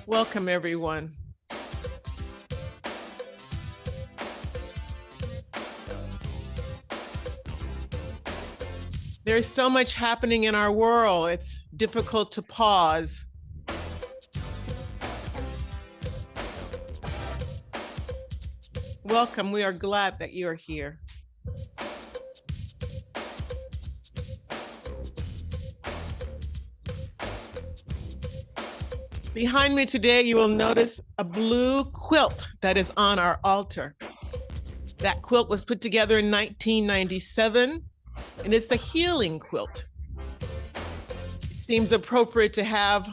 Welcome, everyone. There's so much happening in our world. It's difficult to pause. Welcome. We are glad that you are here. Behind me today, you will notice a blue quilt that is on our altar. That quilt was put together in 1997, and it's a healing quilt. It seems appropriate to have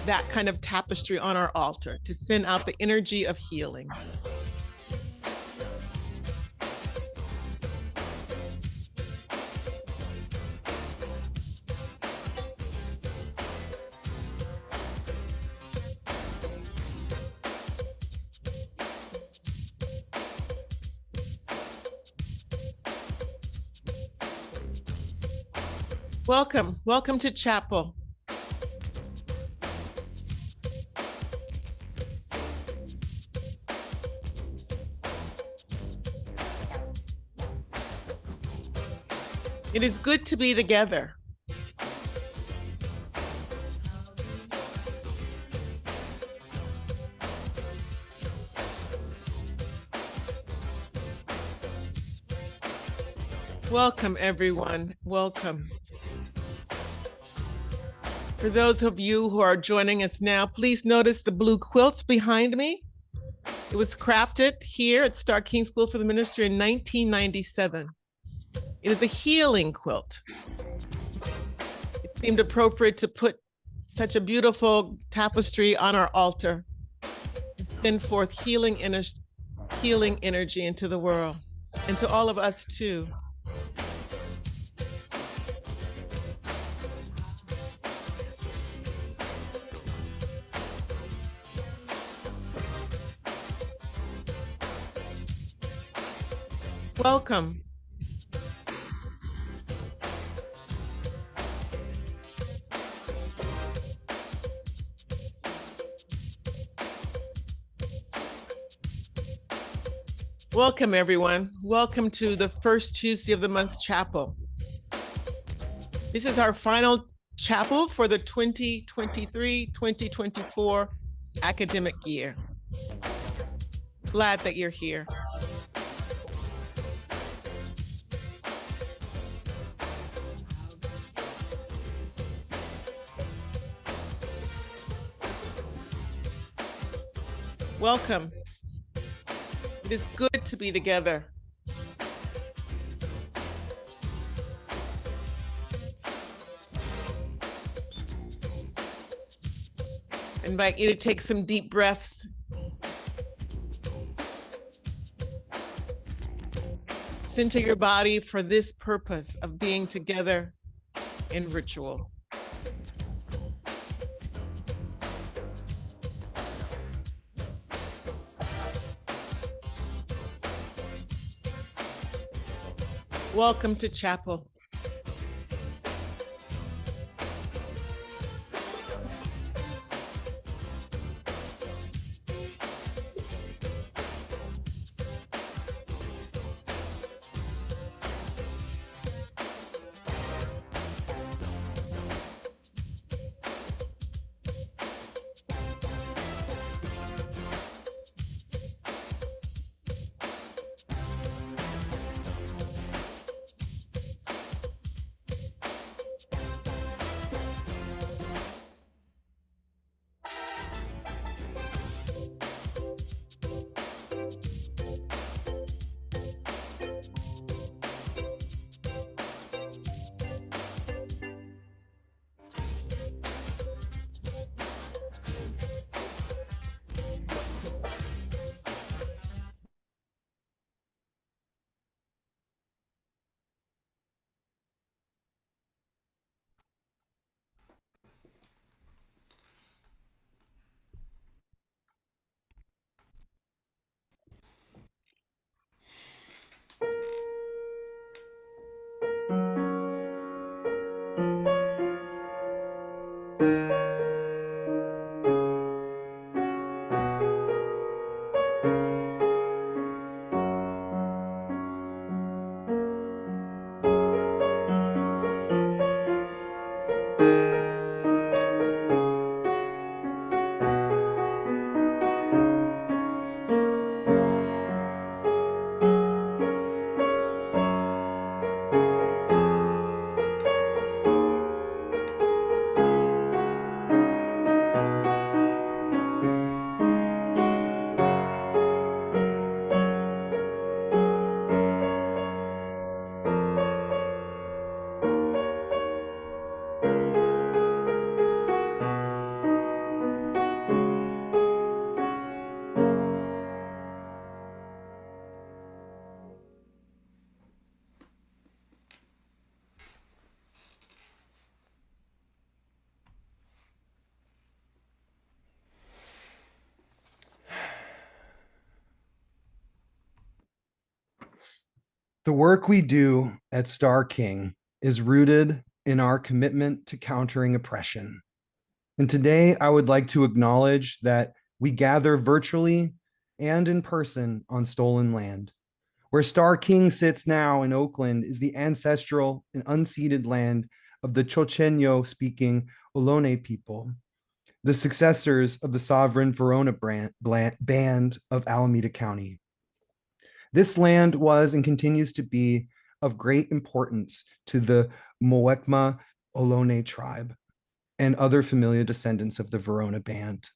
that kind of tapestry on our altar to send out the energy of healing. Welcome to chapel. It is good to be together. Welcome, everyone. Welcome. For those of you who are joining us now, please notice the blue quilts behind me. It was crafted here at Starr King School for the Ministry in 1997. It is a healing quilt. It seemed appropriate to put such a beautiful tapestry on our altar and send forth healing energy into the world and to all of us too. Welcome. Welcome, everyone. Welcome to the first Tuesday of the month chapel. This is our final chapel for the 2023-2024 academic year. Glad that you're here. Welcome. It is good to be together. I invite you to take some deep breaths. Center your body for this purpose of being together in ritual. Welcome to chapel. The work we do at Star King is rooted in our commitment to countering oppression. And today I would like to acknowledge that we gather virtually and in person on stolen land. Where Star King sits now in Oakland is the ancestral and unceded land of the Chochenyo speaking Ohlone people, the successors of the sovereign Verona band of Alameda County. This land was and continues to be of great importance to the Muwekma Ohlone tribe and other familiar descendants of the Verona band.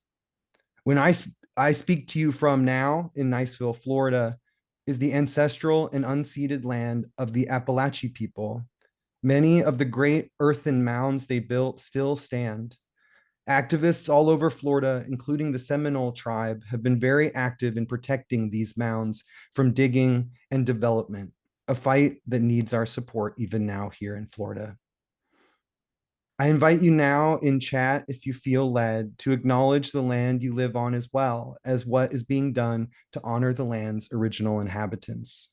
When I speak to you from now in Niceville, Florida, is the ancestral and unceded land of the Appalachian people. Many of the great earthen mounds they built still stand. Activists all over Florida, including the Seminole tribe, have been very active in protecting these mounds from digging and development, a fight that needs our support even now here in Florida. I invite you now in chat, if you feel led, to acknowledge the land you live on as well as what is being done to honor the land's original inhabitants.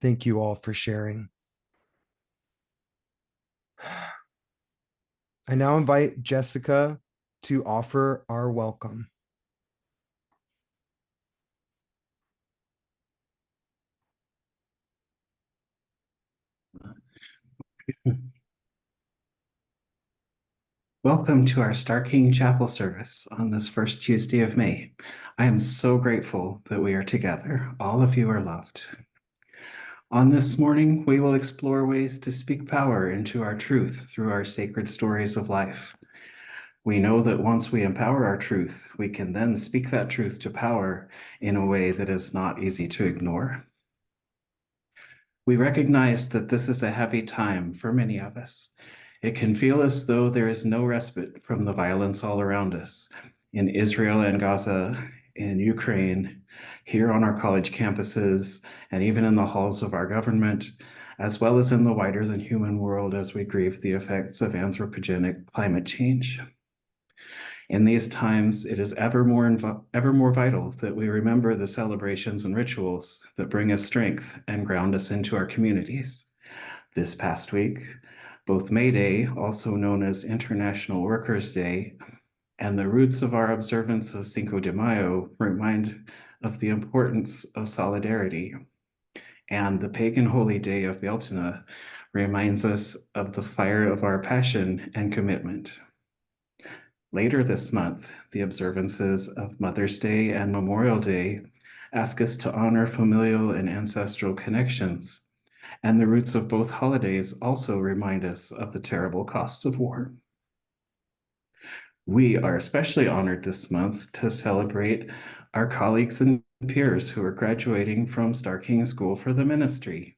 Thank you all for sharing. I now invite Jessica to offer our welcome. Welcome to our Star King Chapel service on this first Tuesday of May. I am so grateful that we are together. All of you are loved. On this morning, we will explore ways to speak power into our truth through our sacred stories of life. We know that once we empower our truth, we can then speak that truth to power in a way that is not easy to ignore. We recognize that this is a heavy time for many of us. It can feel as though there is no respite from the violence all around us in Israel and Gaza, in Ukraine, here on our college campuses, and even in the halls of our government, as well as in the wider than human world as we grieve the effects of anthropogenic climate change. In these times, it is ever more vital that we remember the celebrations and rituals that bring us strength and ground us into our communities. This past week, both May Day, also known as International Workers' Day, and the roots of our observance of Cinco de Mayo remind of the importance of solidarity. And the pagan holy day of Beltane reminds us of the fire of our passion and commitment. Later this month, the observances of Mother's Day and Memorial Day ask us to honor familial and ancestral connections, and the roots of both holidays also remind us of the terrible costs of war. We are especially honored this month to celebrate our colleagues and peers who are graduating from Star King School for the Ministry.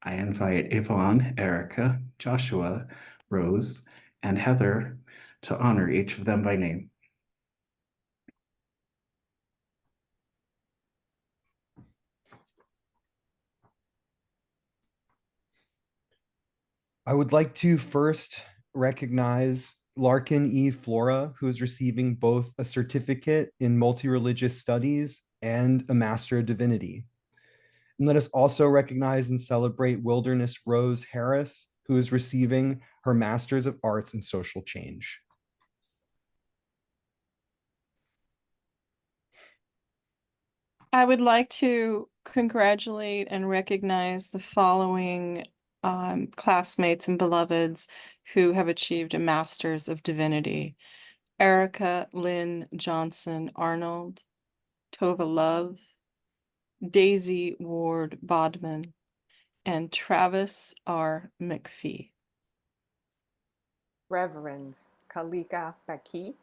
I invite Yvonne, Erica, Joshua, Rose, and Heather to honor each of them by name. I would like to first recognize Larkin E. Flora, who is receiving both a certificate in multi-religious studies and a Master of Divinity. And let us also recognize and celebrate Wilderness Rose Harris, who is receiving her Master's of Arts in Social Change. I would like to congratulate and recognize the following classmates and beloveds who have achieved a Master's of Divinity: Erica Lynn Johnson Arnold, Tova Love, Daisy Ward Bodman, and Travis R. McPhee. Reverend Kalika Baki,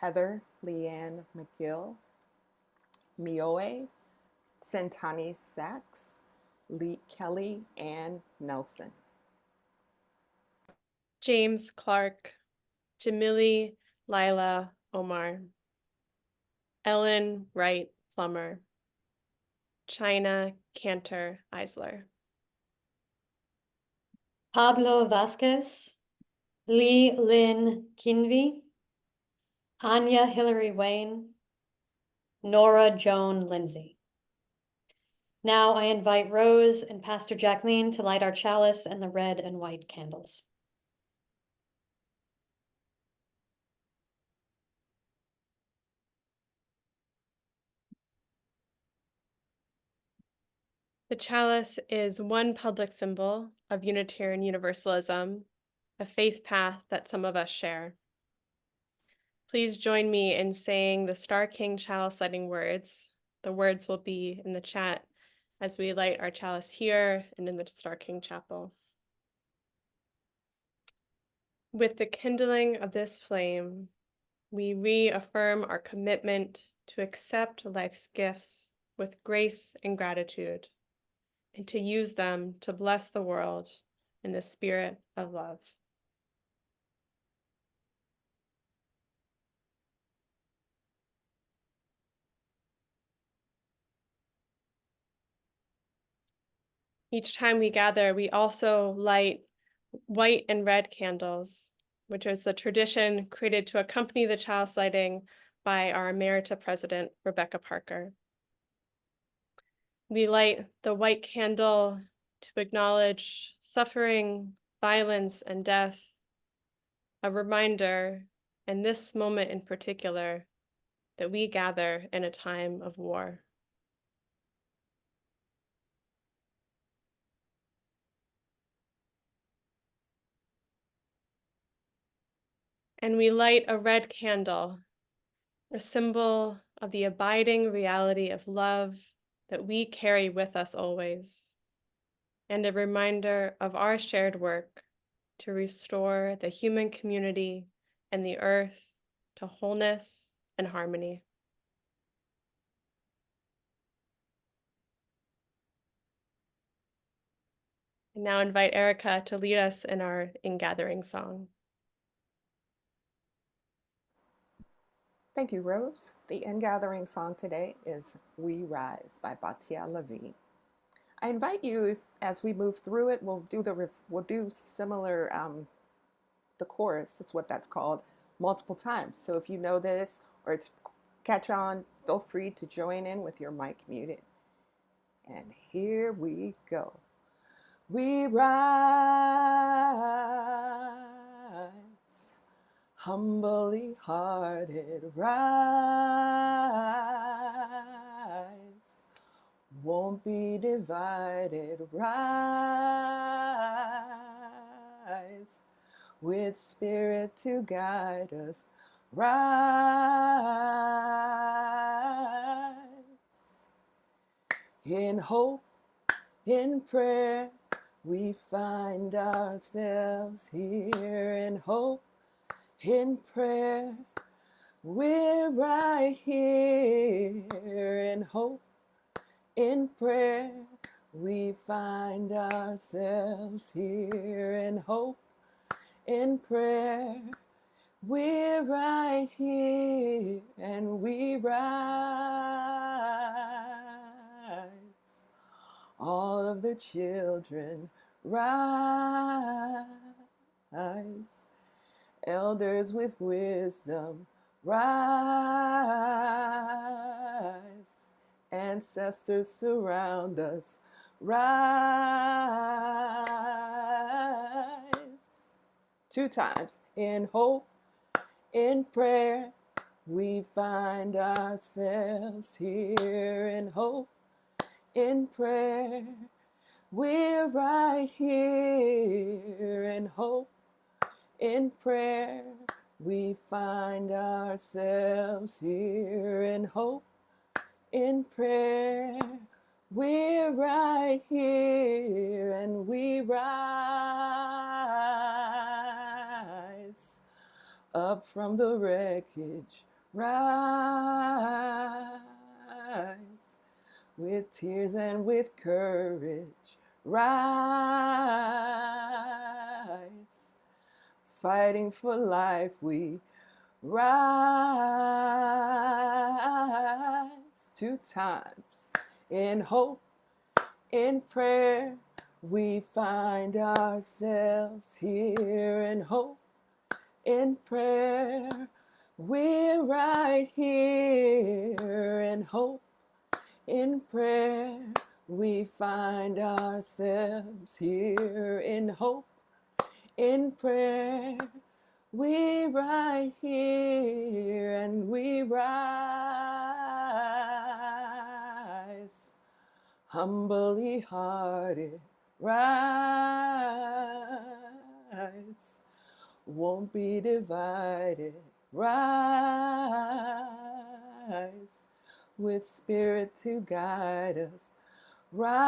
Heather Leanne McGill, Mioe Sentani Sachs, Lee Kelly Ann Nelson. James Clark, Jamili Lila Omar, Ellen Wright Plummer, China Cantor Eisler. Pablo Vasquez, Lee Lynn Kinvey, Anya Hillary Wayne, Nora Joan Lindsay. Now I invite Rose and Pastor Jacqueline to light our chalice and the red and white candles. The chalice is one public symbol of Unitarian Universalism, a faith path that some of us share. Please join me in saying the Star King chalice lighting words. The words will be in the chat as we light our chalice here and in the Star King Chapel. With the kindling of this flame, we reaffirm our commitment to accept life's gifts with grace and gratitude, and to use them to bless the world in the spirit of love. Each time we gather, we also light white and red candles, which is a tradition created to accompany the chalice lighting by our Emerita President, Rebecca Parker. We light the white candle to acknowledge suffering, violence, and death, a reminder, in this moment in particular, that we gather in a time of war. And we light a red candle, a symbol of the abiding reality of love that we carry with us always, and a reminder of our shared work to restore the human community and the earth to wholeness and harmony. I now invite Erica to lead us in our in-gathering song. Thank you, Rose. The in-gathering song today is We Rise by Batya Levine. I invite you, as we move through it, we'll do similar, the chorus, that's what that's called, multiple times. So if you know this or it's catch on, feel free to join in with your mic muted. And here we go. We rise, humbly hearted, rise, won't be divided, rise, with spirit to guide us, rise, in hope, in prayer, we find ourselves here. In hope, in prayer, we're right here. In hope, in prayer, we find ourselves here. In hope, in prayer, we're right here, and we rise. All of the children rise, elders with wisdom rise, ancestors surround us rise. 2 times. In hope, in prayer, we find ourselves here. In hope, in prayer, we're right here. In hope, in prayer, we find ourselves here. In hope, in prayer, We're right here and we rise up from the wreckage. Rise with tears and with courage. Rise, fighting for life. We rise 2 times in hope, in prayer. We find ourselves here in hope, in prayer. We're right here in hope, in prayer. We find ourselves here in hope, in prayer. We right here and we rise, humbly hearted, rise, won't be divided, rise, with spirit to guide us, rise.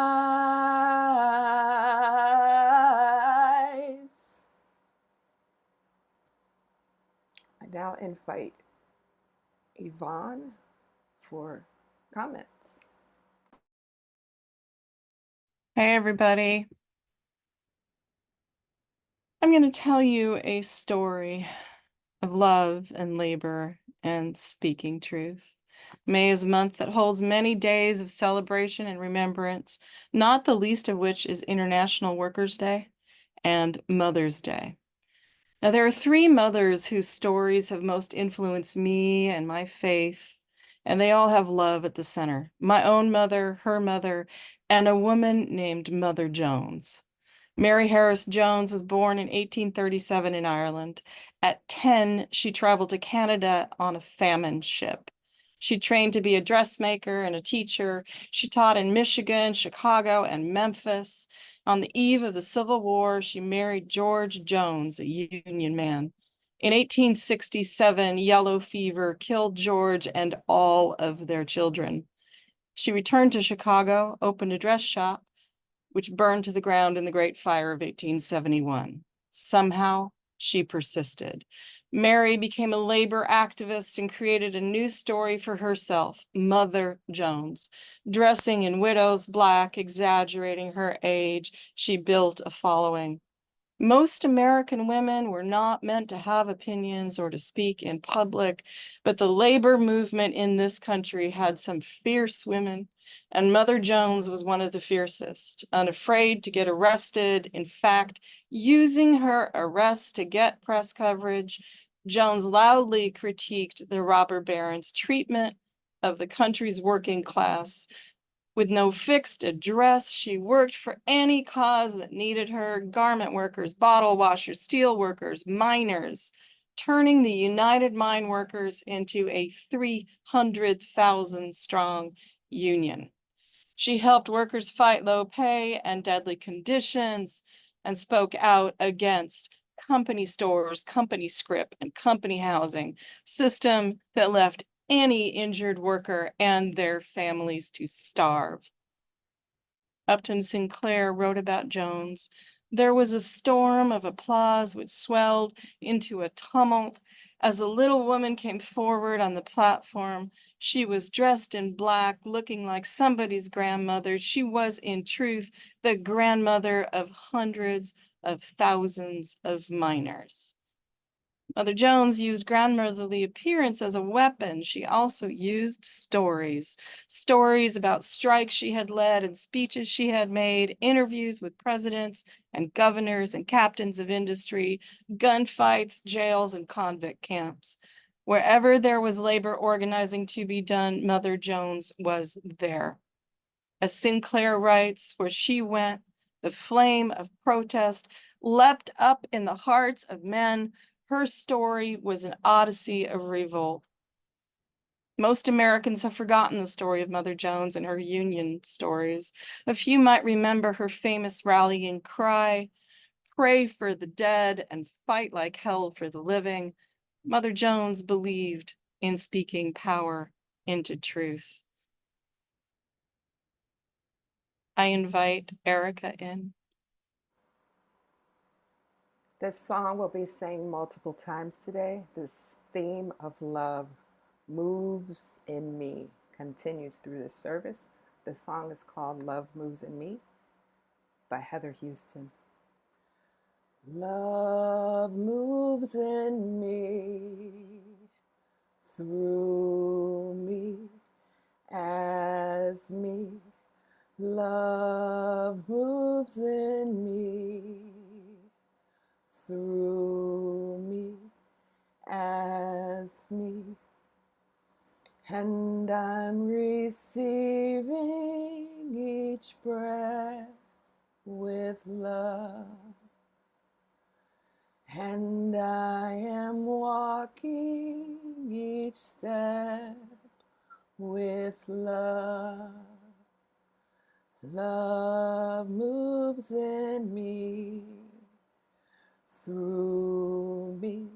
I now invite Yvonne for comments. Hey, everybody. I'm going to tell you a story of love and labor and speaking truth. May is a month that holds many days of celebration and remembrance, not the least of which is International Workers' Day and Mother's Day. Now, there are 3 mothers whose stories have most influenced me and my faith, and they all have love at the center. My own mother, her mother, and a woman named Mother Jones. Mary Harris Jones was born in 1837 in Ireland. At 10, she traveled to Canada on a famine ship. She trained to be a dressmaker and a teacher. She taught in Michigan, Chicago, and Memphis. On the eve of the Civil War, she married George Jones, a Union man. In 1867, yellow fever killed George and all of their children. She returned to Chicago, opened a dress shop, which burned to the ground in the Great Fire of 1871. Somehow, she persisted. Mary became a labor activist and created a new story for herself, Mother Jones. Dressing in widow's black, exaggerating her age, she built a following. Most American women were not meant to have opinions or to speak in public, but the labor movement in this country had some fierce women, and Mother Jones was one of the fiercest, unafraid to get arrested. In fact, using her arrest to get press coverage, Jones loudly critiqued the robber barons' treatment of the country's working class. With no fixed address, she worked for any cause that needed her: garment workers, bottle washers, steel workers, miners, turning the United Mine Workers into a 300,000 strong union. She helped workers fight low pay and deadly conditions and spoke out against company stores, company script, and company housing system that left any injured worker and their families to starve. Upton Sinclair wrote about Jones. There was a storm of applause which swelled into a tumult as a little woman came forward on the platform. She was dressed in black, looking like somebody's grandmother. She was, in truth, the grandmother of hundreds of thousands of miners. Mother Jones used grandmotherly appearance as a weapon. She also used stories about strikes she had led and speeches she had made, interviews with presidents and governors and captains of industry, gunfights, jails, and convict camps. Wherever there was labor organizing to be done, Mother Jones was there. As Sinclair writes, where she went, the flame of protest leapt up in the hearts of men. Her story was an odyssey of revolt. Most Americans have forgotten the story of Mother Jones and her union stories. A few might remember her famous rallying cry, "Pray for the dead and fight like hell for the living." Mother Jones believed in speaking power into truth. I invite Erica in. This song will be sang multiple times today. This theme of love moves in me, continues through the service. The song is called Love Moves in Me by Heather Houston. Love moves in me, through me, as me. Love moves in me, through me, as me. And I'm receiving each breath with love. And I am walking each step with love. Love moves in me, through me,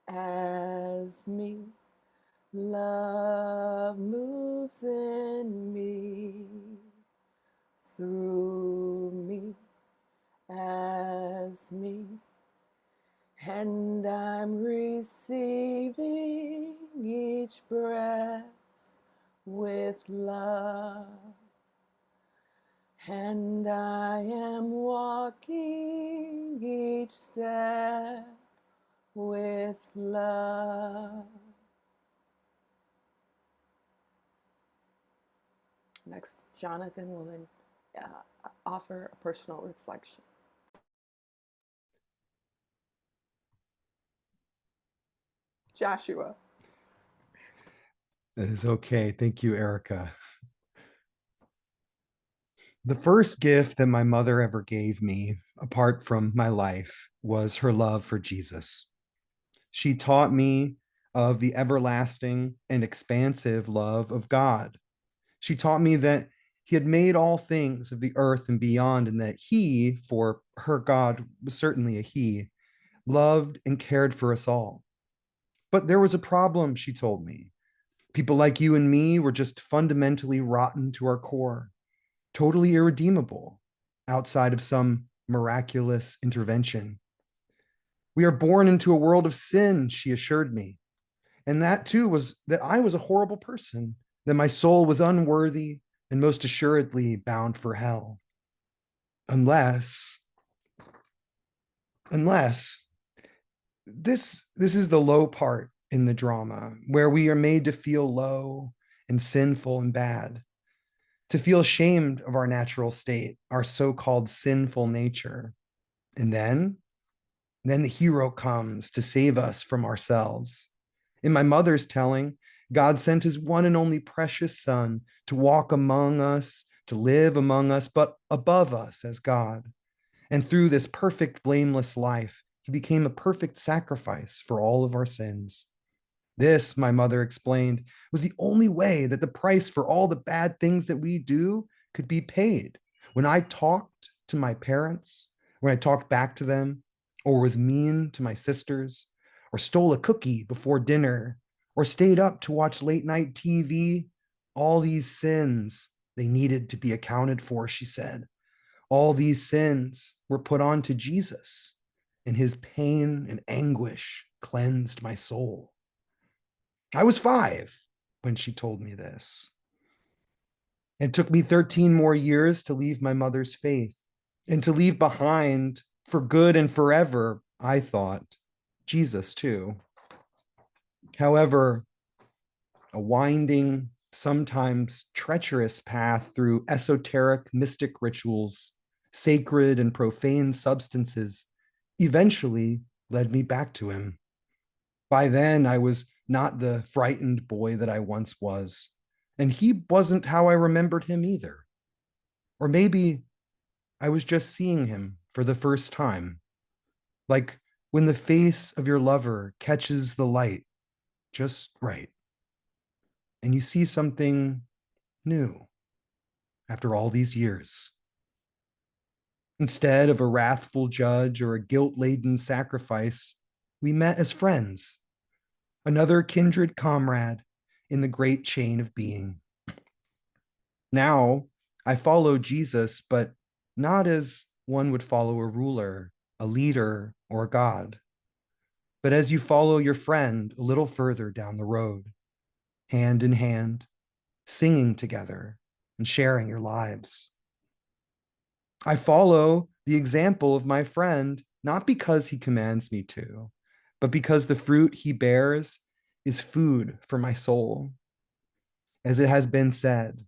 as me. Love moves in me, through me, as me. And I'm receiving each breath with love. And I am walking each step with love. Next, Jonathan will offer a personal reflection. Joshua. That is okay. Thank you, Erica. The first gift that my mother ever gave me, apart from my life, was her love for Jesus. She taught me of the everlasting and expansive love of God. She taught me that he had made all things of the earth and beyond, and that he, for her God was certainly a he, loved and cared for us all. But there was a problem, she told me. People like you and me were just fundamentally rotten to our core, totally irredeemable outside of some miraculous intervention. We are born into a world of sin, she assured me. And that too was that I was a horrible person, that my soul was unworthy and most assuredly bound for hell. Unless this is the low part in the drama, where we are made to feel low and sinful and bad, to feel ashamed of our natural state, our so-called sinful nature. And then the hero comes to save us from ourselves. In my mother's telling, God sent his one and only precious son to walk among us, to live among us, but above us as God. And through this perfect, blameless life, he became a perfect sacrifice for all of our sins. This, my mother explained, was the only way that the price for all the bad things that we do could be paid. When I talked to my parents, when I talked back to them, or was mean to my sisters, or stole a cookie before dinner, or stayed up to watch late night TV, all these sins, they needed to be accounted for, she said. All these sins were put on to Jesus, and his pain and anguish cleansed my soul. I was 5 when she told me this. It took me 13 more years to leave my mother's faith and to leave behind for good and forever, I thought, Jesus too. However, a winding, sometimes treacherous path through esoteric mystic rituals, sacred and profane substances, eventually led me back to him. By then, I was not the frightened boy that I once was, and he wasn't how I remembered him either. Or maybe I was just seeing him for the first time, like when the face of your lover catches the light just right, and you see something new after all these years. Instead of a wrathful judge or a guilt-laden sacrifice, we met as friends, another kindred comrade in the great chain of being. Now, I follow Jesus, but not as one would follow a ruler, a leader, or a God, but as you follow your friend a little further down the road, hand in hand, singing together and sharing your lives. I follow the example of my friend, not because he commands me to, but because the fruit he bears is food for my soul. As it has been said,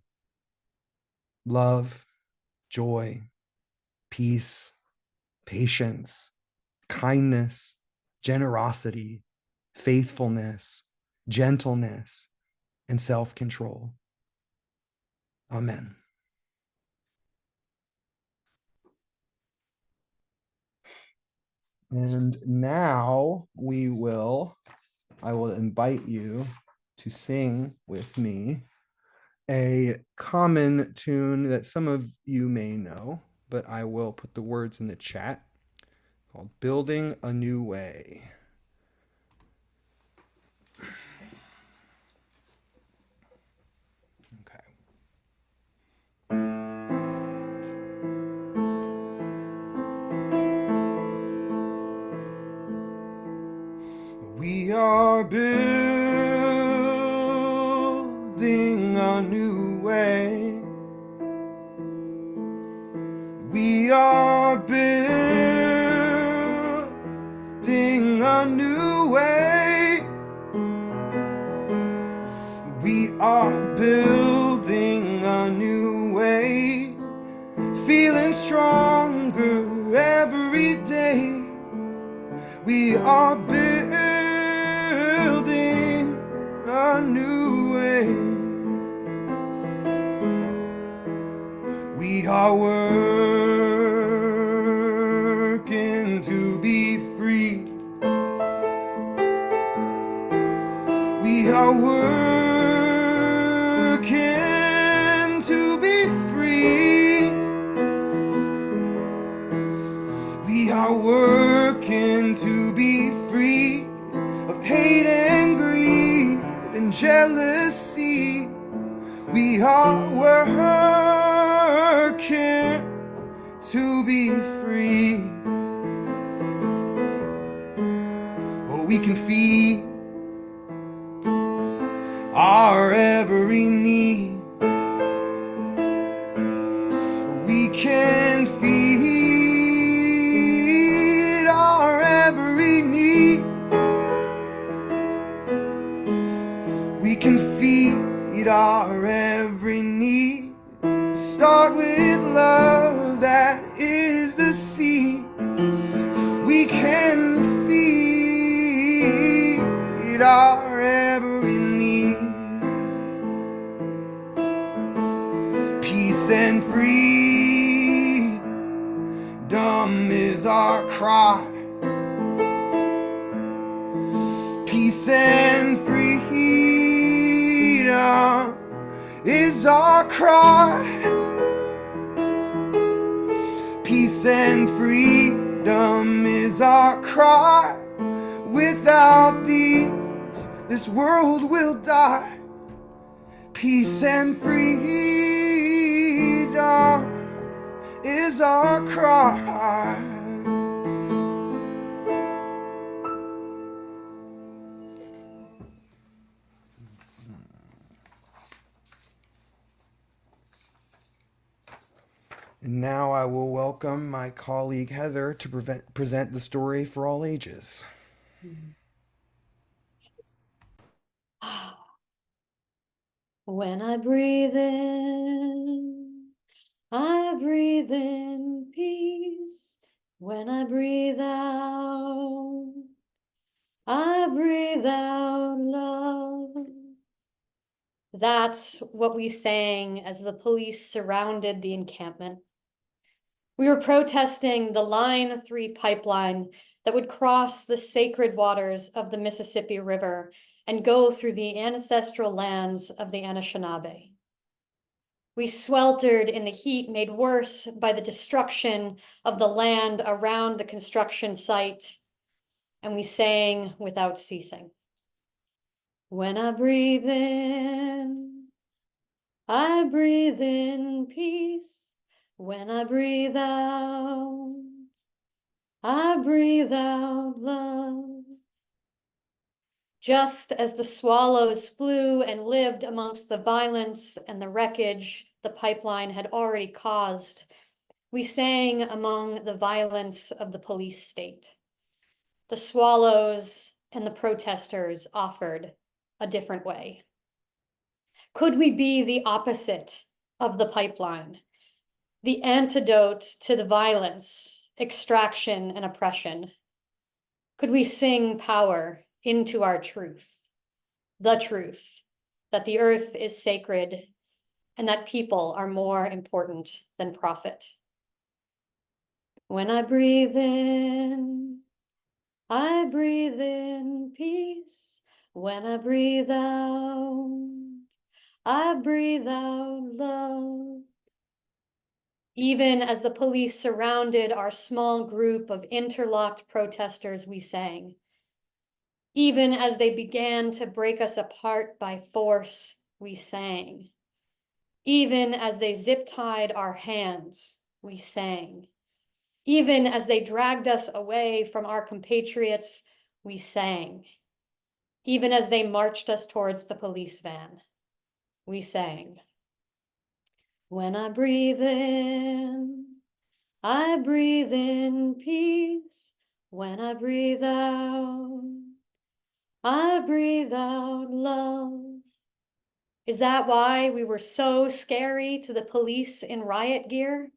love, joy, peace, patience, kindness, generosity, faithfulness, gentleness, and self-control. Amen. And now I will invite you to sing with me a common tune that some of you may know, but I will put the words in the chat, called Building a New Way. Okay. We are building a new way. We are building a new way. We are building a new way. Feeling stronger every day. We are building a new way. We are working to be free. We are working to be free. We are working to be free of hate and greed and jealousy. We are working to be free. Oh, we can feed our every need. We can feed our every need. We can feed our every need. Start with love, that is the seed. We can feed our every need. Peace and freedom is our cry. Peace and freedom is our cry. Peace and freedom is our cry. Without these, this world will die. Peace and freedom is our cry. And now I will welcome my colleague Heather to present the story for all ages. When I breathe in peace. When I breathe out love. That's what we sang as the police surrounded the encampment. We were protesting the Line 3 pipeline that would cross the sacred waters of the Mississippi River and go through the ancestral lands of the Anishinaabe. We sweltered in the heat made worse by the destruction of the land around the construction site, and we sang without ceasing. When I breathe in I breathe in peace when I breathe out. I breathe out love. Just as the swallows flew and lived amongst the violence and the wreckage the pipeline had already caused, we sang among the violence of the police state. The swallows and the protesters offered a different way. Could we be the opposite of the pipeline, the antidote to the violence, extraction, and oppression? Could we sing power into our truth, the truth that the earth is sacred and that people are more important than profit? When I breathe in, I breathe in peace. When I breathe out, I breathe out love. Even as the police surrounded our small group of interlocked protesters, we sang. Even as they began to break us apart by force, we sang. Even as they zip-tied our hands, we sang. Even as they dragged us away from our compatriots, we sang. Even as they marched us towards the police van, we sang. When I breathe in, I breathe in peace. When I breathe out, I breathe out love. Is that why we were so scary to the police in riot gear?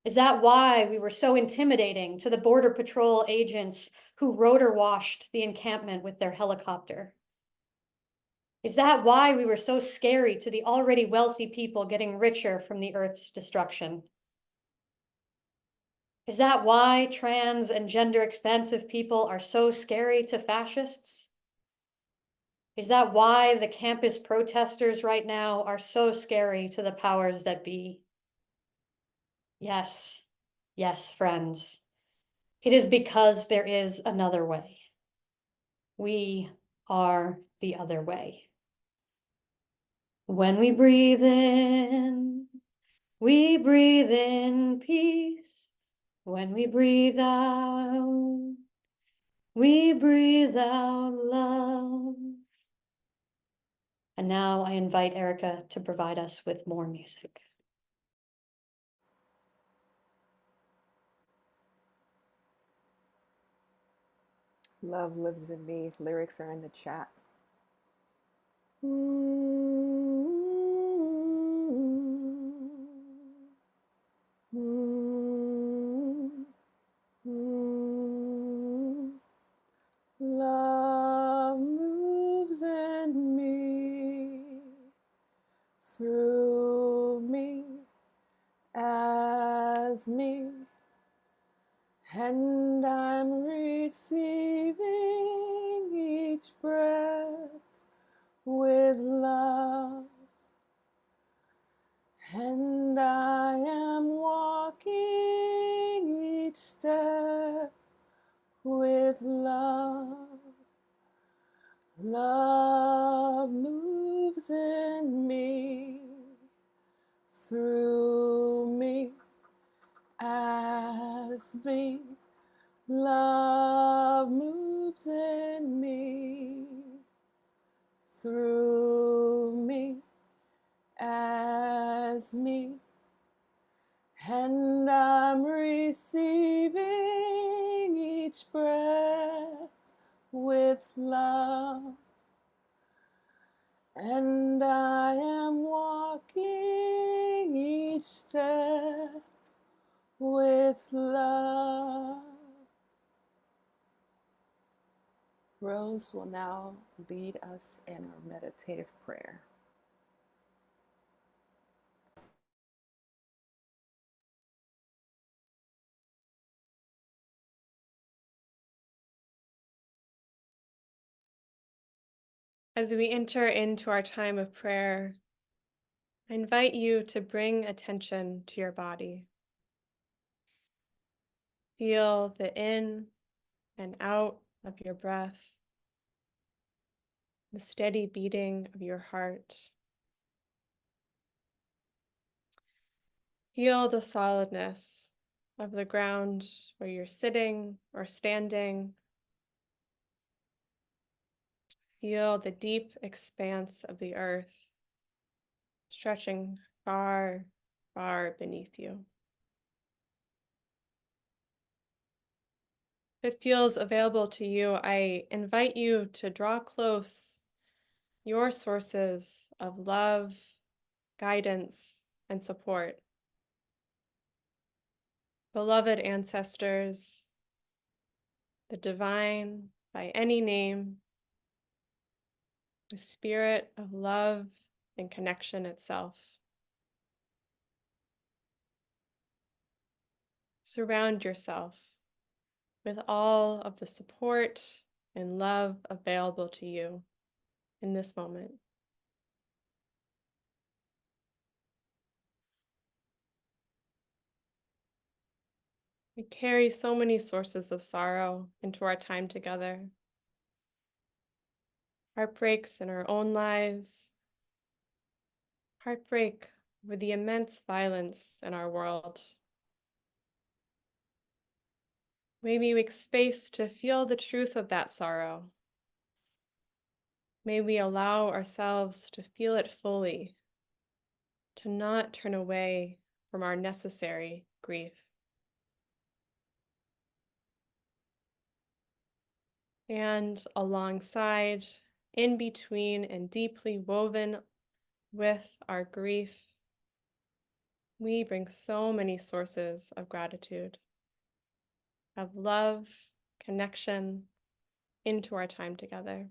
Is that why we were so intimidating to the Border Patrol agents who rotor washed the encampment with their helicopter? Is that why we were so scary to the already wealthy people getting richer from the earth's destruction? Is that why trans and gender expansive people are so scary to fascists? Is that why the campus protesters right now are so scary to the powers that be? Yes, yes, friends. It is because there is another way. We are the other way. When we breathe in peace. When we breathe out love. And now I invite Erica to provide us with more music. Love lives in me. Lyrics are in the chat. Love moves in me, through me, as me, and I'm receiving each breath with love, and I am walking each step with love. Love moves in me, through me, as me. Love moves in me, through me, as me, and I'm receiving each breath with love, and I am walking each step with love. Rose will now lead us in our meditative prayer. As we enter into our time of prayer, I invite you to bring attention to your body. Feel the in and out of your breath, the steady beating of your heart. Feel the solidness of the ground where you're sitting or standing. Feel the deep expanse of the earth stretching far, far beneath you. If it feels available to you, I invite you to draw close your sources of love, guidance, and support. Beloved ancestors, the divine by any name, the spirit of love and connection itself. Surround yourself with all of the support and love available to you in this moment. We carry so many sources of sorrow into our time together. Heartbreaks in our own lives, heartbreak over the immense violence in our world. May we make space to feel the truth of that sorrow. May we allow ourselves to feel it fully, to not turn away from our necessary grief. And alongside, in between, and deeply woven with our grief, we bring so many sources of gratitude, of love, connection into our time together.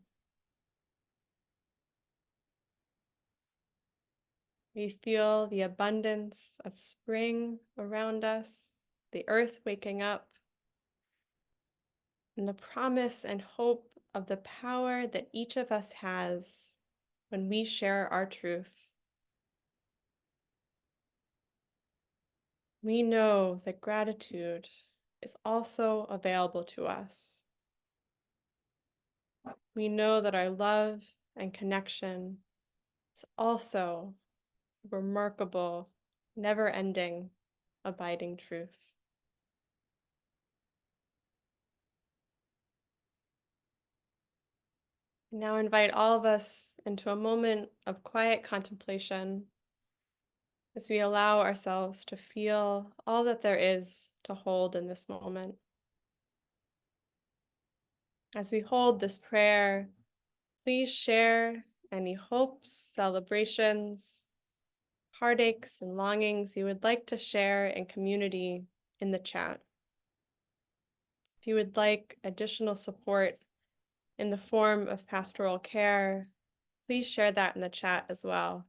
We feel the abundance of spring around us, the earth waking up, and the promise and hope of the power that each of us has when we share our truth. We know that gratitude is also available to us. We know that our love and connection is also a remarkable, never-ending, abiding truth. Now invite all of us into a moment of quiet contemplation as we allow ourselves to feel all that there is to hold in this moment. As we hold this prayer, please share any hopes, celebrations, heartaches, and longings you would like to share in community in the chat. If you would like additional support in the form of pastoral care, please share that in the chat as well.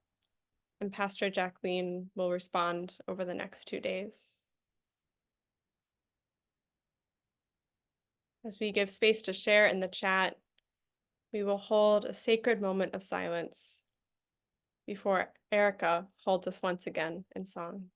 And Pastor Jacqueline will respond over the next 2 days. As we give space to share in the chat, we will hold a sacred moment of silence before Erica holds us once again in song.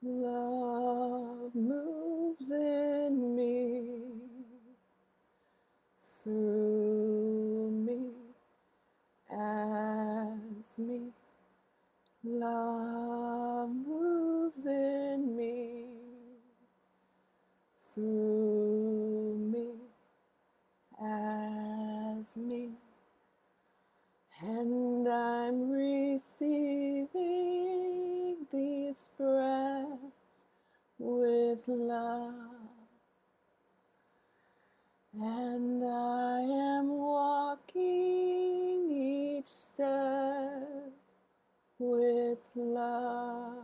Love moves in me, through me, as me. Love moves in me, through me, as me. And I'm receiving this breath with love. And I am walking each step with love.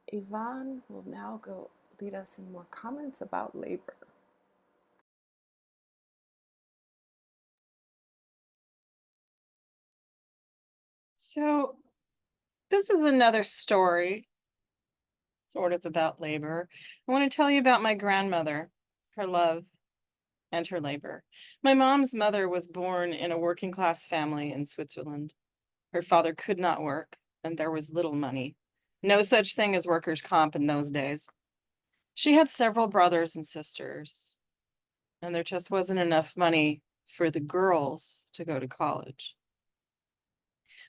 Yvonne will now go lead us in more comments about labor. So this is another story, sort of about labor. I want to tell you about my grandmother, her love, and her labor. My mom's mother was born in a working class family in Switzerland. Her father could not work, and there was little money. No such thing as workers' comp in those days. She had several brothers and sisters, and there just wasn't enough money for the girls to go to college.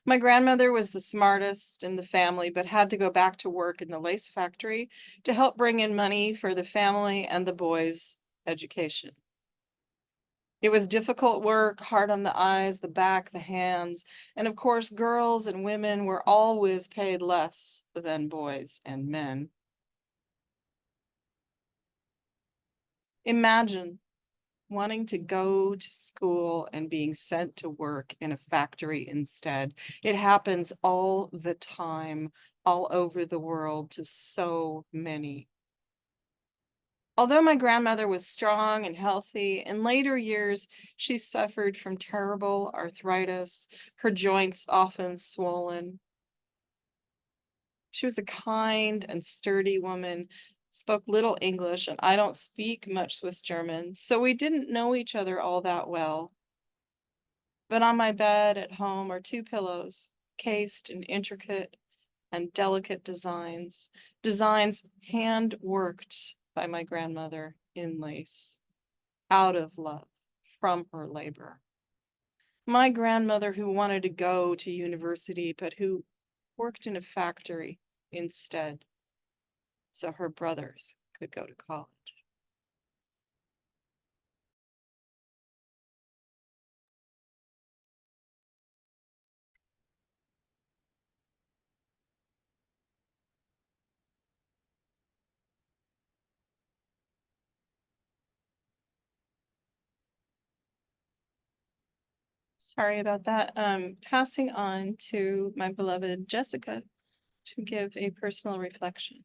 My grandmother was the smartest in the family, but had to go back to work in the lace factory to help bring in money for the family and the boys' education. It was difficult work, hard on the eyes, the back, the hands, and of course, girls and women were always paid less than boys and men. Imagine wanting to go to school and being sent to work in a factory instead. It happens all the time, all over the world, to so many. Although my grandmother was strong and healthy, in later years, she suffered from terrible arthritis, her joints often swollen. She was a kind and sturdy woman, spoke little English, and I don't speak much Swiss German, so we didn't know each other all that well. But on my bed at home are two pillows, cased in intricate and delicate designs, designs hand-worked by my grandmother in lace, out of love, from her labor. My grandmother who wanted to go to university, but who worked in a factory instead, so her brothers could go to college. Sorry about that. Passing on to my beloved Jessica to give a personal reflection.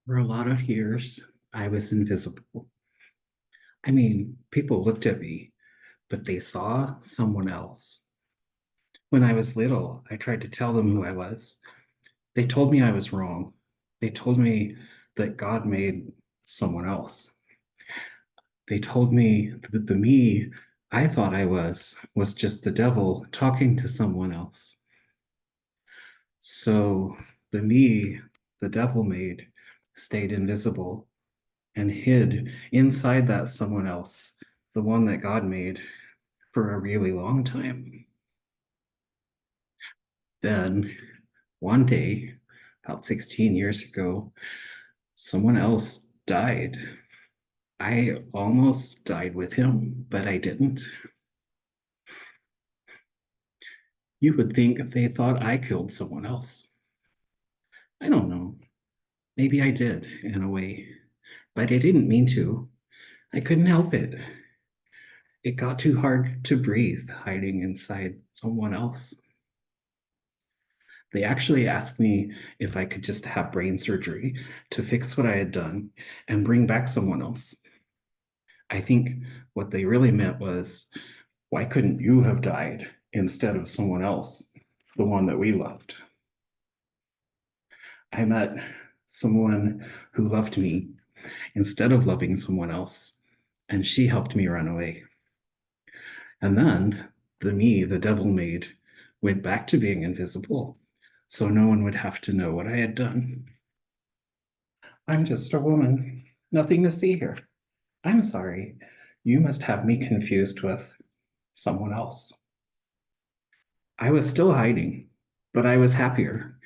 For a lot of years, I was invisible. I mean, people looked at me, but they saw someone else. When I was little, I tried to tell them who I was. They told me I was wrong. They told me that God made someone else. They told me that the me I thought I was just the devil talking to someone else. So the me the devil made stayed invisible and hid inside that someone else, the one that God made, for a really long time. Then one day, about 16 years ago, someone else died. I almost died with him, but I didn't. You would think they thought I killed someone else. I don't know. Maybe I did, in a way, but I didn't mean to. I couldn't help it. It got too hard to breathe hiding inside someone else. They actually asked me if I could just have brain surgery to fix what I had done and bring back someone else. I think what they really meant was, why couldn't you have died instead of someone else, the one that we loved? I met someone who loved me instead of loving someone else, and she helped me run away. And then The me the devil made went back to being invisible, so no one would have to know what I had done. I'm just a woman, nothing to see here. I'm sorry, you must have me confused with someone else. I was still hiding, but I was happier,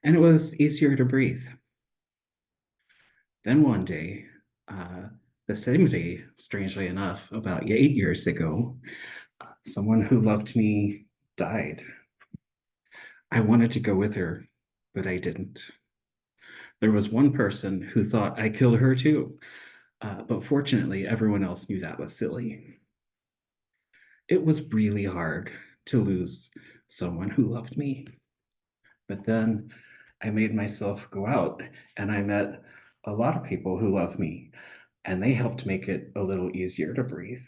and it was easier to breathe. Then one day, the same day, strangely enough, about 8 years ago, someone who loved me died. I wanted to go with her, but I didn't. There was one person who thought I killed her too, but fortunately, everyone else knew that was silly. It was really hard to lose someone who loved me. But then I made myself go out and I met a lot of people who love me, and they helped make it a little easier to breathe.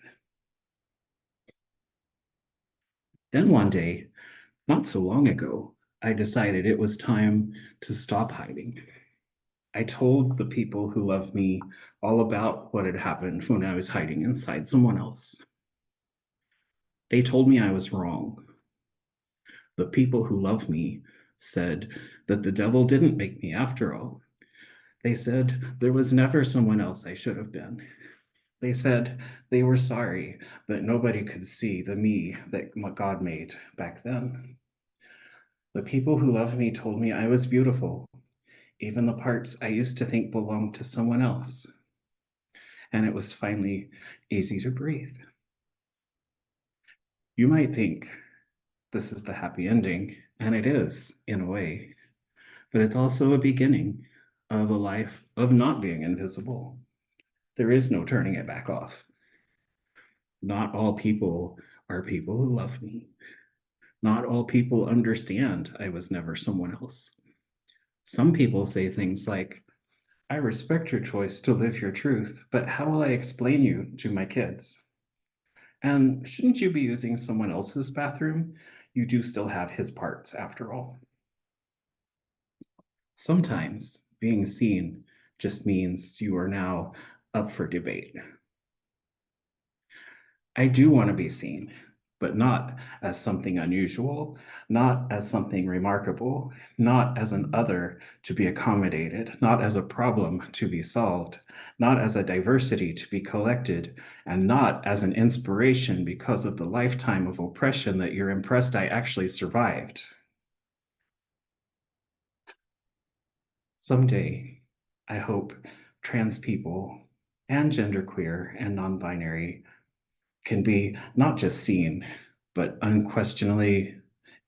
Then one day, not so long ago, I decided it was time to stop hiding. I told the people who love me all about what had happened when I was hiding inside someone else. They told me I was wrong. The people who love me said that the devil didn't make me after all. They said there was never someone else I should have been. They said they were sorry that nobody could see the me that God made back then. The people who love me told me I was beautiful, even the parts I used to think belonged to someone else. And it was finally easy to breathe. You might think this is the happy ending, and it is, in a way, but it's also a beginning of a life of not being invisible. There is no turning it back off. Not all people are people who love me. Not all people understand I was never someone else. Some people say things like, I respect your choice to live your truth, but how will I explain you to my kids? And shouldn't you be using someone else's bathroom? You do still have his parts after all. Sometimes being seen just means you are now up for debate. I do want to be seen, but not as something unusual, not as something remarkable, not as an other to be accommodated, not as a problem to be solved, not as a diversity to be collected, and not as an inspiration because of the lifetime of oppression that you're impressed I actually survived. Someday, I hope trans people and genderqueer and non-binary can be not just seen, but unquestionably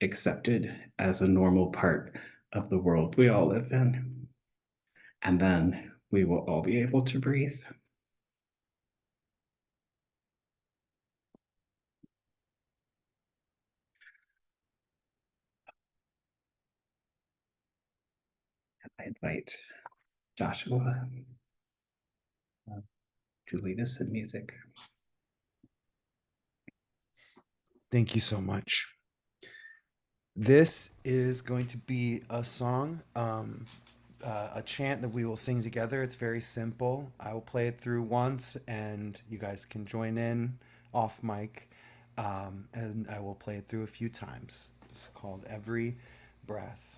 accepted as a normal part of the world we all live in. And then we will all be able to breathe. I invite Joshua to lead us in music. Thank you so much. This is going to be a song, a chant that we will sing together. It's very simple. I will play it through once, and you guys can join in off mic, and I will play it through a few times. It's called Every Breath.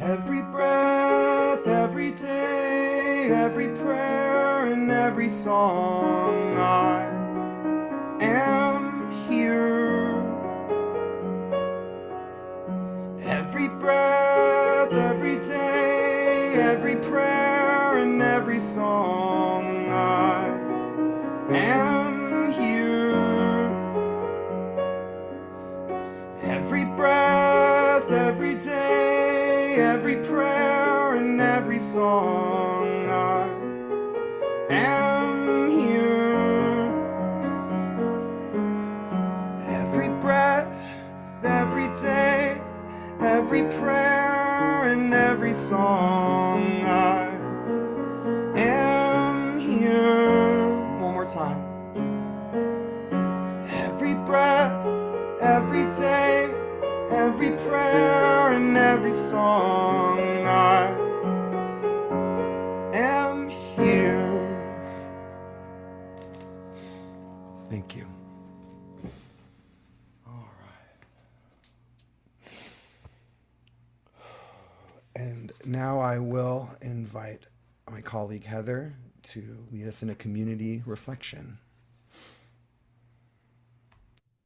Every breath, every day, every prayer, and every song, I am here. Every breath, every day, every prayer, and every song, I am here. Every breath, every day, every prayer, and every song, I am here. Every breath, every day, every prayer, and every song, I am here. One more time. every breath, every day, every prayer, and every song. I am here. Thank you. All right. And now I will invite my colleague Heather to lead us in a community reflection.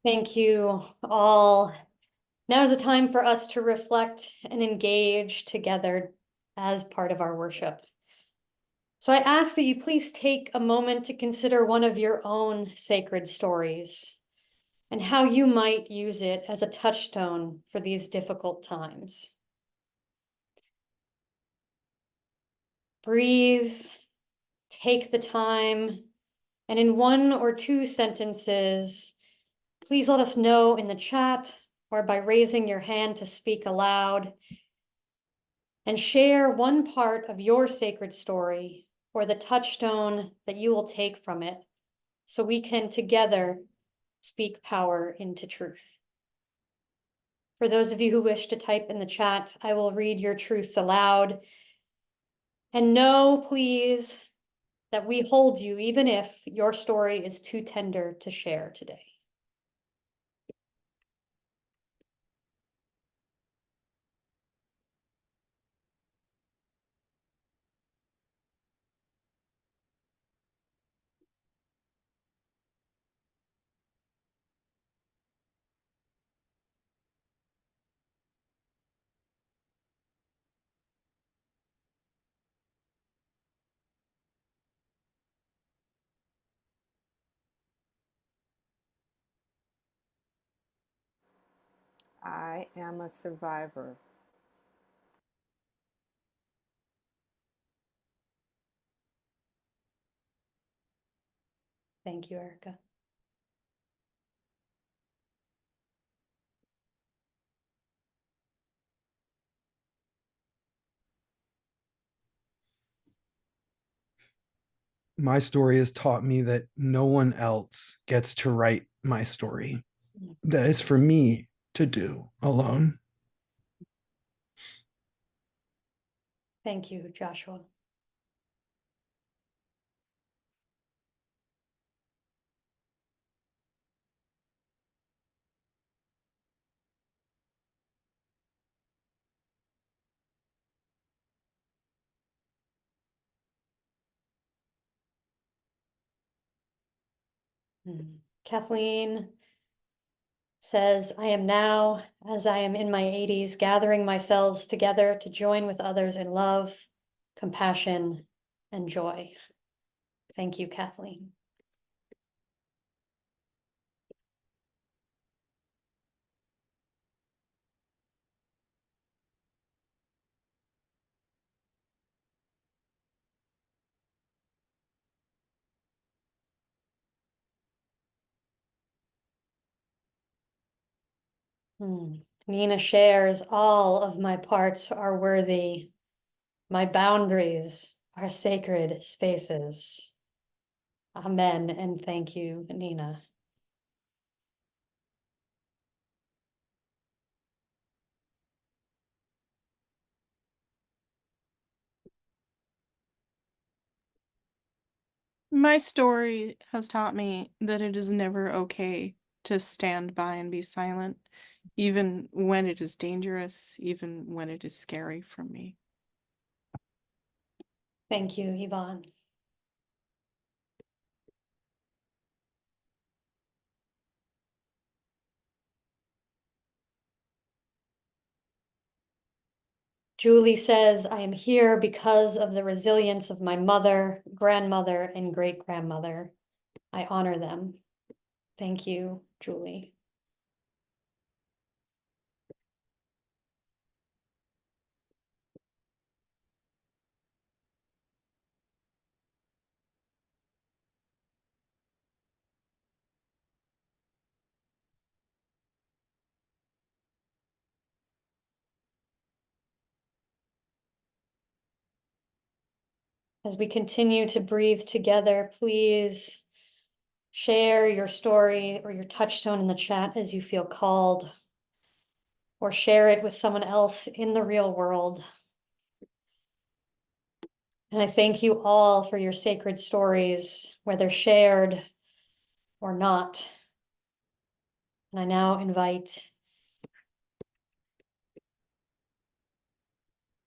Thank you all. Now is the time for us to reflect and engage together as part of our worship. So I ask that you please take a moment to consider one of your own sacred stories and how you might use it as a touchstone for these difficult times. Breathe, take the time, and in one or two sentences, please let us know in the chat or by raising your hand to speak aloud, and share one part of your sacred story or the touchstone that you will take from it so we can together speak power into truth. For those of you who wish to type in the chat, I will read your truths aloud. And know, please, that we hold you even if your story is too tender to share today. I am a survivor. Thank you, Erica. My story has taught me that no one else gets to write my story. That is for me to do alone. Thank you, Joshua. Kathleen says, I am now, as I am in my 80s, gathering myself together to join with others in love, compassion, and joy. Thank you, Kathleen. Nina shares, all of my parts are worthy. My boundaries are sacred spaces. Amen, and thank you, Nina. My story has taught me that it is never okay to stand by and be silent, even when it is dangerous, even when it is scary for me. Thank you, Yvonne. Julie says, I am here because of the resilience of my mother, grandmother, and great-grandmother. I honor them. Thank you, Julie. As we continue to breathe together, please Share your story or your touchstone in the chat as you feel called, or share it with someone else in the real world. And I thank you all for your sacred stories, whether shared or not. And I now invite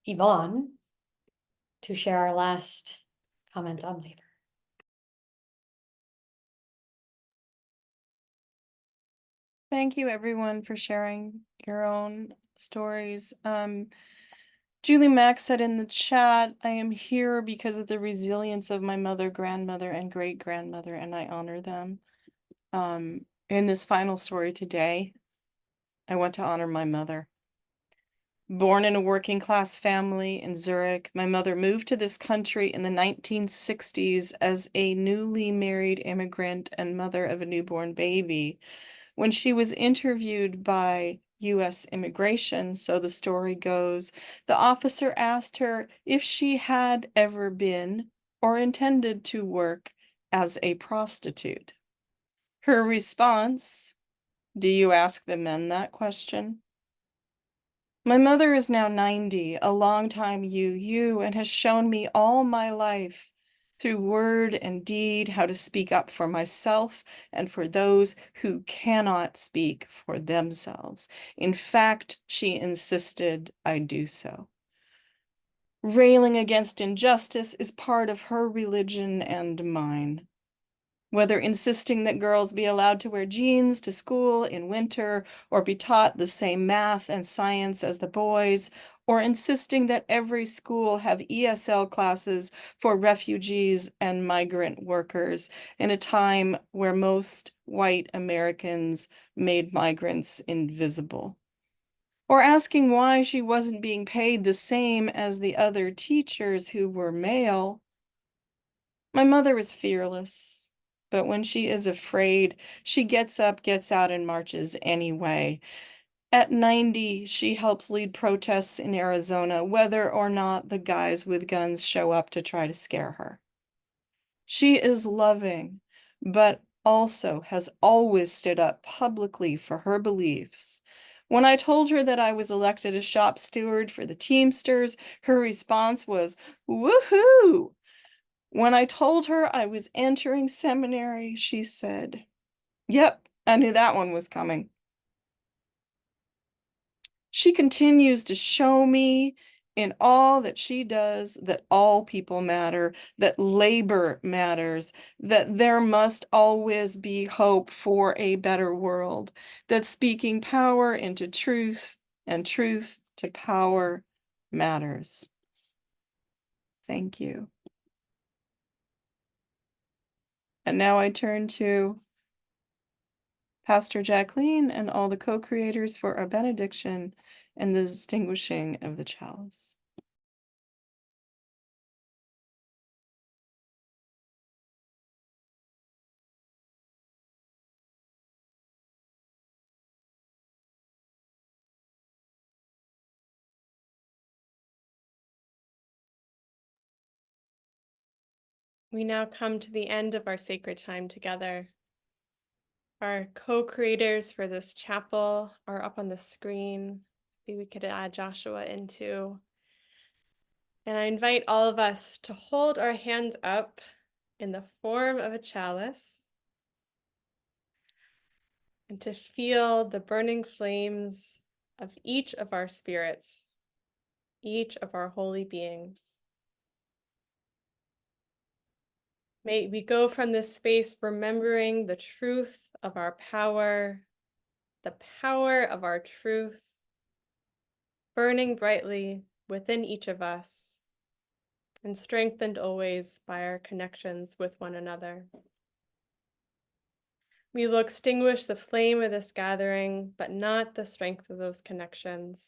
Yvonne to share our last comment on labor. Thank you, everyone, for sharing your own stories. Julie Mack said in the chat, I am here because of the resilience of my mother, grandmother, and great-grandmother, and I honor them. In this final story today, I want to honor my mother. Born in a working class family in Zurich, my mother moved to this country in the 1960s as a newly married immigrant and mother of a newborn baby. When she was interviewed by U.S. immigration, so the story goes, the officer asked her if she had ever been or intended to work as a prostitute. Her response, do you ask the men that question? My mother is now 90, a longtime UU, and has shown me all my life through word and deed how to speak up for myself and for those who cannot speak for themselves. In fact, she insisted I do so. Railing against injustice is part of her religion and mine. Whether insisting that girls be allowed to wear jeans to school in winter or be taught the same math and science as the boys, or insisting that every school have ESL classes for refugees and migrant workers in a time where most white Americans made migrants invisible. Or asking why she wasn't being paid the same as the other teachers who were male. My mother is fearless, but when she is afraid, she gets up, gets out, and marches anyway. At 90, she helps lead protests in Arizona, whether or not the guys with guns show up to try to scare her. She is loving, but also has always stood up publicly for her beliefs. When I told her that I was elected a shop steward for the Teamsters, her response was, woohoo! When I told her I was entering seminary, she said, yep, I knew that one was coming. She continues to show me in all that she does that all people matter, that labor matters, that there must always be hope for a better world, that speaking power into truth and truth to power matters. Thank you. And now I turn to Pastor Jacqueline and all the co-creators for our benediction and the distinguishing of the chalice. We now come to the end of our sacred time together. Our co-creators for this chapel are up on the screen. Maybe we could add Joshua in too. And I invite all of us to hold our hands up in the form of a chalice and to feel the burning flames of each of our spirits, each of our holy beings. May we go from this space remembering the truth of our power, the power of our truth, burning brightly within each of us, and strengthened always by our connections with one another. We will extinguish the flame of this gathering, but not the strength of those connections,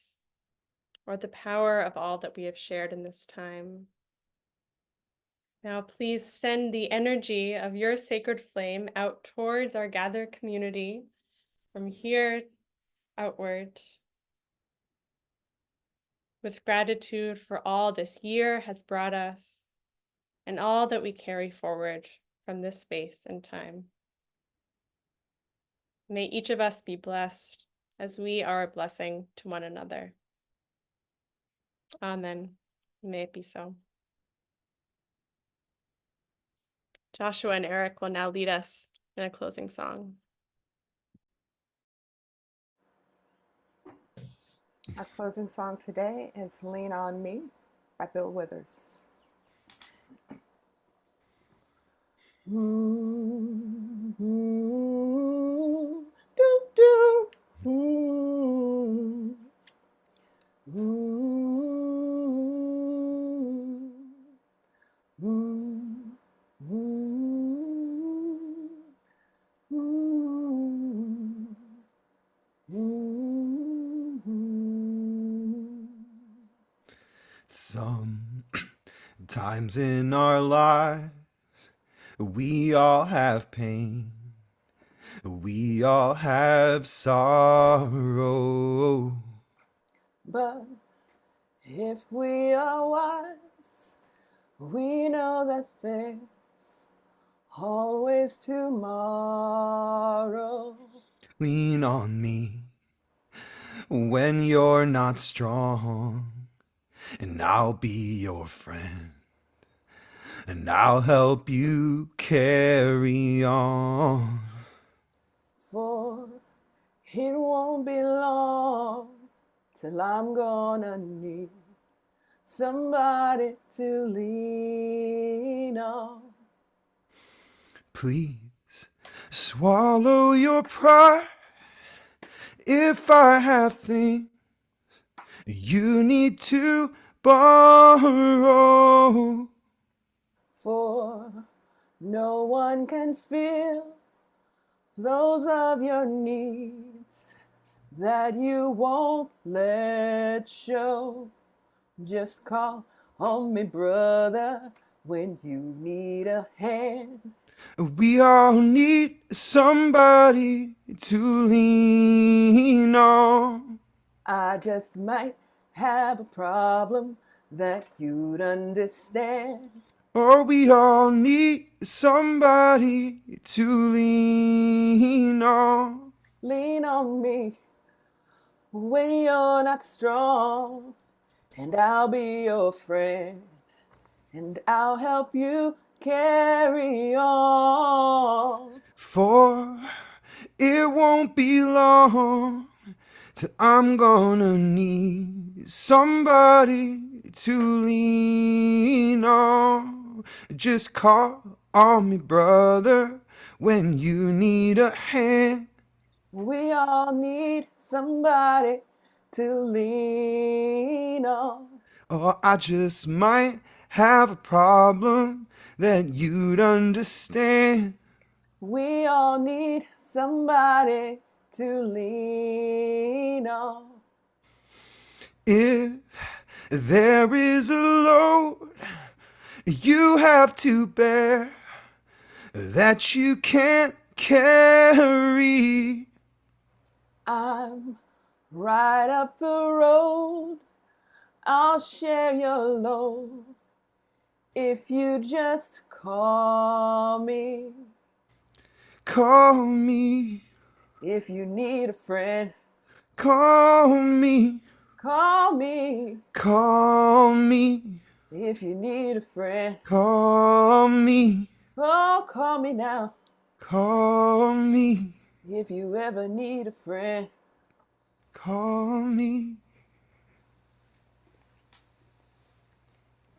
or the power of all that we have shared in this time. Now, please send the energy of your sacred flame out towards our gathered community from here outward, with gratitude for all this year has brought us and all that we carry forward from this space and time. May each of us be blessed as we are a blessing to one another. Amen. May it be so. Joshua and Eric will now lead us in a closing song. Our closing song today is Lean on Me by Bill Withers. Sometimes in our lives, we all have pain. We all have sorrow. But if we are wise, we know that there's always tomorrow. Lean on me when you're not strong, and I'll be your friend, and I'll help you carry on. For it won't be long till I'm gonna need somebody to lean on. Please swallow your pride. If I have things you need to borrow, For no one can fill those of your needs that you won't let show. Just call on me, brother, when you need a hand. we all need somebody to lean on. I just might have a problem that you'd understand. Or we all need somebody to lean on. Lean on me when you're not strong, and I'll be your friend, and I'll help you carry on. For it won't be long till I'm gonna need somebody to lean on. Just call on me, brother, when you need a hand. We all need somebody to lean on. Or I just might have a problem that you'd understand. We all need somebody to lean on. If there is a load you have to bear that you can't carry, I'm right up the road. I'll share your load if you just call me. call me, If you need a friend, call me, call me. call me, If you need a friend, call me, oh, call me now. call me, If you ever need a friend. call me.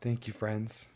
Thank you, friends.